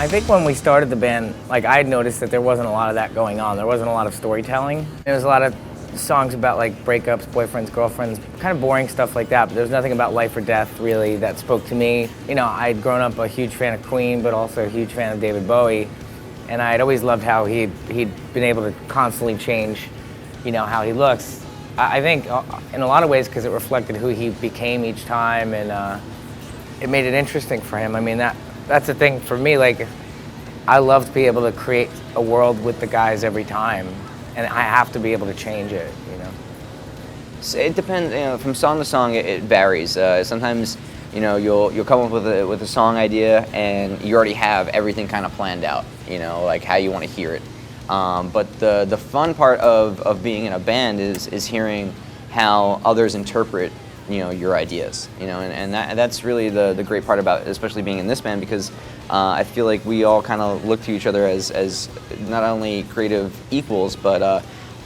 I think when we started the band, like I had noticed that there wasn't a lot of that going on. There wasn't a lot of storytelling. There was a lot of songs about like breakups, boyfriends, girlfriends, kind of boring stuff like that, but there was nothing about life or death really that spoke to me. You know, I'd grown up a huge fan of Queen, but also a huge fan of David Bowie, and I'd always loved how he'd been able to constantly change, you know, how he looks. I think in a lot of ways because it reflected who he became each time, and it made it interesting for him. I mean, that's the thing for me, like, I love to be able to create a world with the guys every time, and I have to be able to change it, you know? So it depends, you know, from song to song, it varies. Sometimes, you know, you'll come up with a song idea and you already have everything kind of planned out, you know, like how you want to hear it. But the fun part of being in a band is hearing how others interpret, you know, your ideas, you know, and that's really the great part about especially being in this band, because I feel like we all kind of look to each other as not only creative equals, but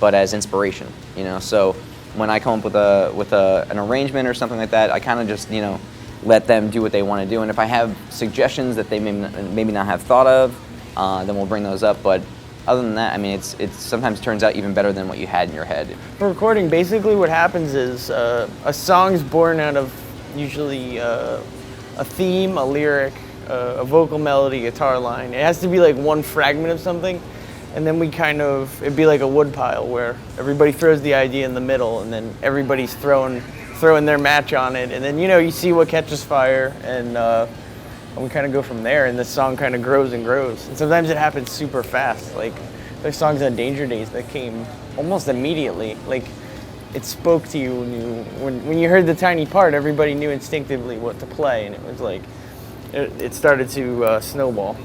as inspiration, you know. So when I come up with an arrangement or something like that, I kind of just, you know, let them do what they want to do, and if I have suggestions that they maybe not have thought of, then we'll bring those up. But other than that, I mean, it sometimes turns out even better than what you had in your head. For recording, basically what happens is a song's born out of usually a theme, a lyric, a vocal melody, guitar line. It has to be like one fragment of something, and then it'd be like a wood pile where everybody throws the idea in the middle, and then everybody's throwing their match on it, and then, you know, you see what catches fire, and we kind of go from there, and the song kind of grows and grows. And sometimes it happens super fast. Like, there's songs on Danger Days that came almost immediately. Like, it spoke to you when you heard the tiny part. Everybody knew instinctively what to play, and it was like it started to snowball.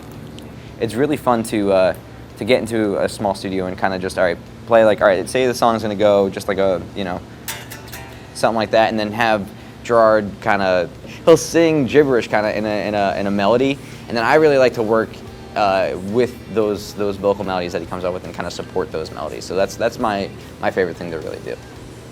It's really fun to get into a small studio and kind of just play like, all right, say the song's gonna go just like a, you know, something like that, and then have Gerard he'll sing gibberish kind of in a melody, and then I really like to work with those vocal melodies that he comes up with and kind of support those melodies. So that's my favorite thing to really do.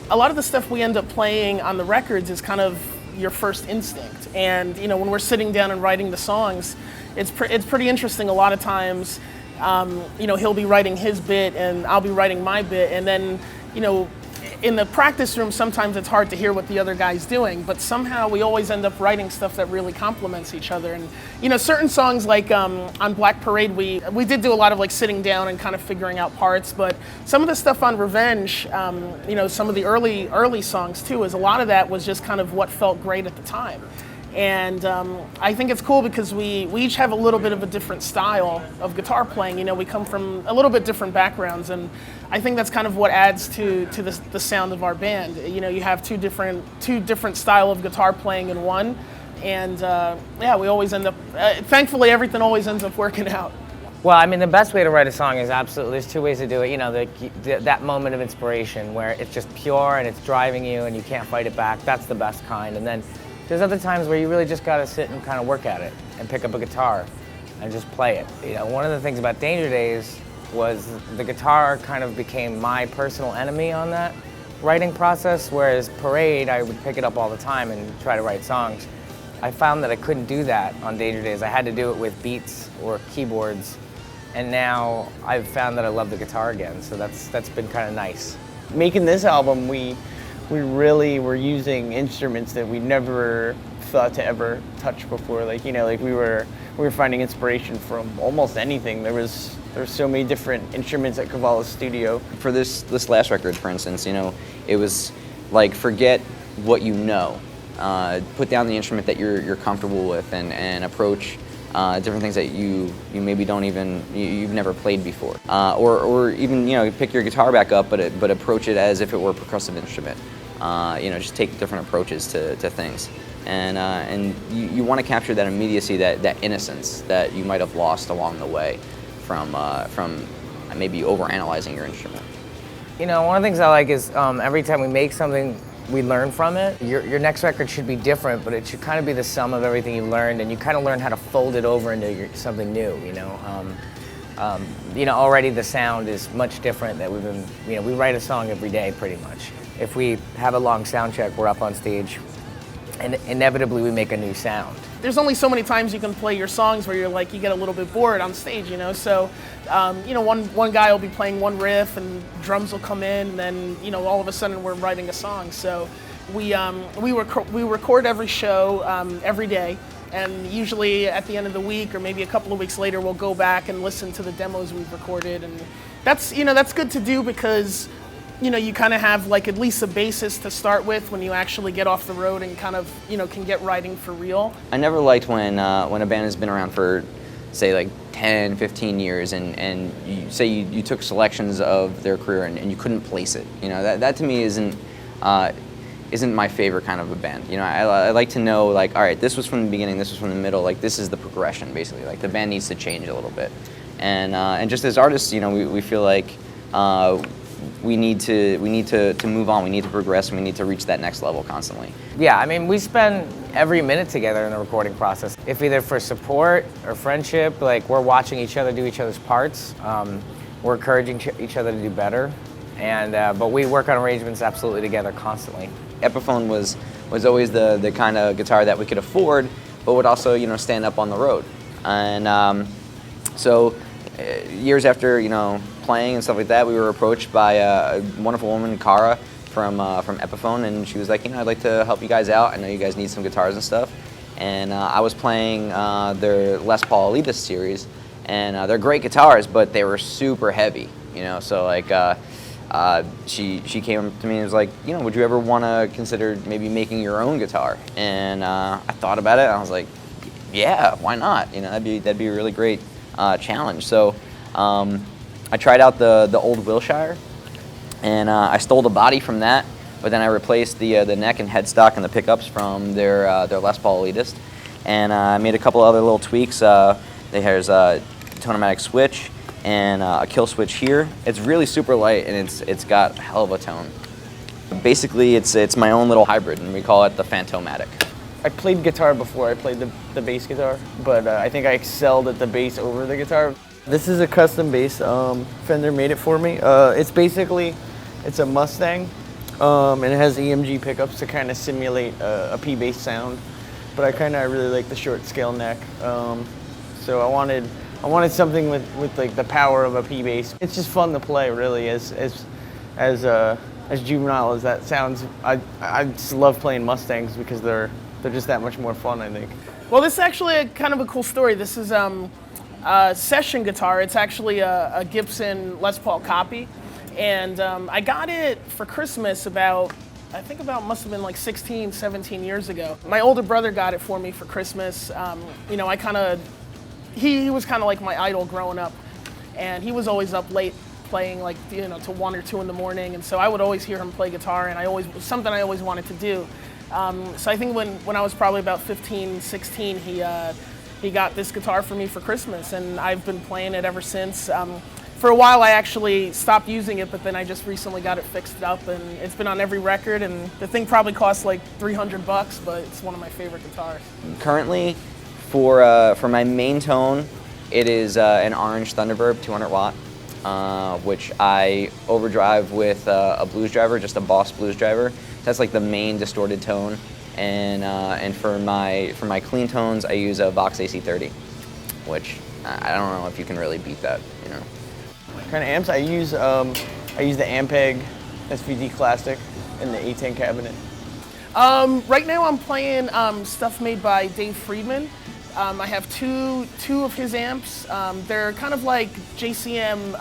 A lot of the stuff we end up playing on the records is kind of your first instinct, and you know, when we're sitting down and writing the songs, it's pretty interesting. A lot of times, you know, he'll be writing his bit and I'll be writing my bit, and then, you know, in the practice room, sometimes it's hard to hear what the other guy's doing, but somehow we always end up writing stuff that really complements each other. And, you know, certain songs like on Black Parade, we did do a lot of like sitting down and kind of figuring out parts, but some of the stuff on Revenge, you know, some of the early songs too, a lot of that was just kind of what felt great at the time. And I think it's cool because we each have a little bit of a different style of guitar playing. You know, we come from a little bit different backgrounds, and I think that's kind of what adds to the sound of our band. You know, you have two different style of guitar playing in one, and yeah, we always end up. Thankfully, everything always ends up working out. Well, I mean, the best way to write a song is absolutely, there's two ways to do it. You know, that moment of inspiration where it's just pure and it's driving you and you can't fight it back. That's the best kind. And then there's other times where you really just got to sit and kind of work at it and pick up a guitar and just play it. You know, one of the things about Danger Days was the guitar kind of became my personal enemy on that writing process, whereas Parade, I would pick it up all the time and try to write songs. I found that I couldn't do that on Danger Days. I had to do it with beats or keyboards, and now I've found that I love the guitar again, so that's been kind of nice. Making this album, we really were using instruments that we never thought to ever touch before. Like, you know, like we were finding inspiration from almost anything. There was so many different instruments at Cavala's studio. For this last record, for instance, you know, it was like, forget what you know. Put down the instrument that you're comfortable with, and approach different things that you maybe you've never played before, or even, you know, pick your guitar back up, but approach it as if it were a percussive instrument. You know, just take different approaches to things, and you want to capture that immediacy, that innocence that you might have lost along the way from maybe overanalyzing your instrument. You know, one of the things I like is every time we make something, we learn from it. Your next record should be different, but it should kind of be the sum of everything you learned, and you kind of learn how to fold it over into something new, you know. You know, already the sound is much different. That we've been, you know, we write a song every day pretty much. If we have a long sound check, we're up on stage and inevitably we make a new sound. There's only so many times you can play your songs where you're like, you get a little bit bored on stage, you know? So, you know, one guy will be playing one riff and drums will come in, and then, you know, all of a sudden we're writing a song. So we record every show every day, and usually at the end of the week or maybe a couple of weeks later, we'll go back and listen to the demos we've recorded. And that's, you know, that's good to do because, you know, you kind of have like at least a basis to start with when you actually get off the road and kind of, you know, can get writing for real. I never liked when a band has been around for, say, like 10, 15 years, and you say you took selections of their career and you couldn't place it. You know, that to me isn't my favorite kind of a band. You know, I like to know, like, all right, this was from the beginning, this was from the middle, like this is the progression basically. Like the band needs to change a little bit, and just as artists, you know, we feel like we need to move on. We need to progress, and we need to reach that next level constantly. Yeah, I mean, we spend every minute together in the recording process. If either for support or friendship, like we're watching each other do each other's parts. We're encouraging each other to do better, and but we work on arrangements absolutely together constantly. Epiphone was always the kind of guitar that we could afford, but would also, you know, stand up on the road. And so years after, you know, playing and stuff like that, we were approached by a wonderful woman, Cara, from Epiphone, and she was like, you know, I'd like to help you guys out. I know you guys need some guitars and stuff. And I was playing their Les Paul Elitist series, and they're great guitars, but they were super heavy, you know. So like, she came to me and was like, you know, would you ever want to consider maybe making your own guitar? And I thought about it, and I was like, yeah, why not? You know, that'd be a really great challenge. So I tried out the old Wilshire, and I stole the body from that, but then I replaced the neck and headstock and the pickups from their Les Paul Elitist, and I made a couple other little tweaks. There's a Tone-o-matic switch and a kill switch here. It's really super light, and it's got a hell of a tone. Basically, it's my own little hybrid, and we call it the Phantomatic. I played guitar before I played the bass guitar, but I think I excelled at the bass over the guitar. This is a custom bass. Fender made it for me. It's a Mustang, and it has EMG pickups to kind of simulate a P bass sound. But I really like the short scale neck. So I wanted something with like the power of a P bass. It's just fun to play, really. As juvenile as that sounds, I just love playing Mustangs because they're just that much more fun, I think. Well, this is actually kind of a cool story. This is session guitar. It's actually a Gibson Les Paul copy, and I got it for Christmas must have been like 16, 17 years ago. My older brother got it for me for Christmas. You know, he was kind of like my idol growing up, and he was always up late playing, like, you know, to 1 or 2 in the morning, and so I would always hear him play guitar, and it was something I always wanted to do. So I think when I was probably about 15, 16, he got this guitar for me for Christmas, and I've been playing it ever since. For a while I actually stopped using it, but then I just recently got it fixed up, and it's been on every record, and the thing probably costs like $300, but it's one of my favorite guitars. Currently, for my main tone, it is an orange Thunderbird 200 watt, which I overdrive with a blues driver, just a Boss blues driver. That's like the main distorted tone. And for my clean tones, I use a Vox AC30, which I don't know if you can really beat that, you know. Kind of amps, I use the Ampeg SVT Classic in the A10 cabinet. Right now I'm playing stuff made by Dave Friedman. I have two of his amps. They're kind of like JCM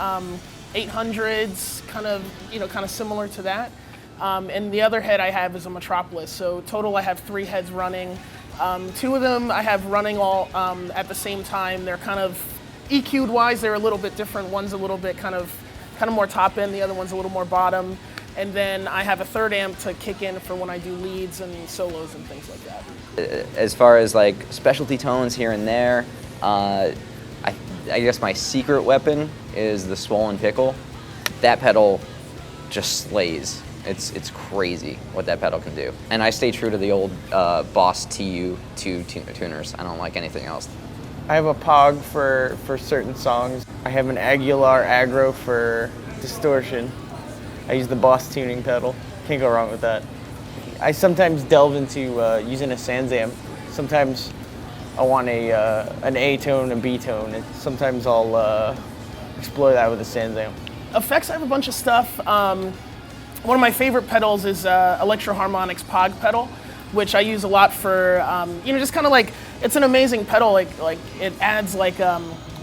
800s, kind of similar to that. And the other head I have is a Metropolis. So total I have 3 heads running. 2 of them I have running all at the same time. They're kind of EQ'd wise, they're a little bit different. One's a little bit kind of more top end, the other one's a little more bottom. And then I have a third amp to kick in for when I do leads and solos and things like that. As far as like specialty tones here and there, I guess my secret weapon is the Swollen Pickle. That pedal just slays. It's crazy what that pedal can do. And I stay true to the old Boss TU2 tuners. I don't like anything else. I have a Pog for certain songs. I have an Aguilar Aggro for distortion. I use the Boss tuning pedal. Can't go wrong with that. I sometimes delve into using a SansAmp. Sometimes I want an A tone and B tone, and sometimes I'll explore that with a SansAmp. Effects, I have a bunch of stuff. One of my favorite pedals is Electro-Harmonix Pog pedal, which I use a lot for, just kind of like, it's an amazing pedal. Like it adds like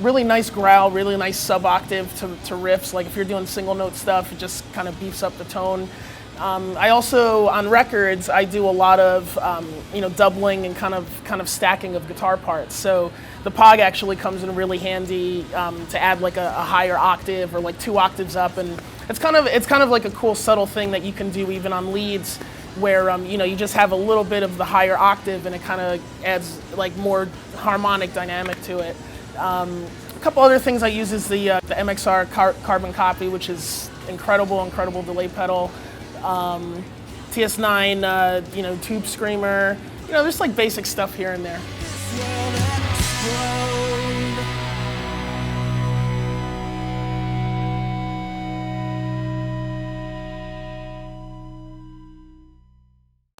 really nice growl, really nice sub-octave to riffs. Like if you're doing single note stuff, it just kind of beefs up the tone. I also, on records, I do a lot of, doubling and kind of stacking of guitar parts. So the Pog actually comes in really handy to add like a higher octave or like 2 octaves up, and it's kind of like a cool subtle thing that you can do even on leads, where you just have a little bit of the higher octave, and it kind of adds like more harmonic dynamic to it. A couple other things I use is the MXR carbon copy, which is incredible delay pedal. TS9, tube screamer, just like basic stuff here and there.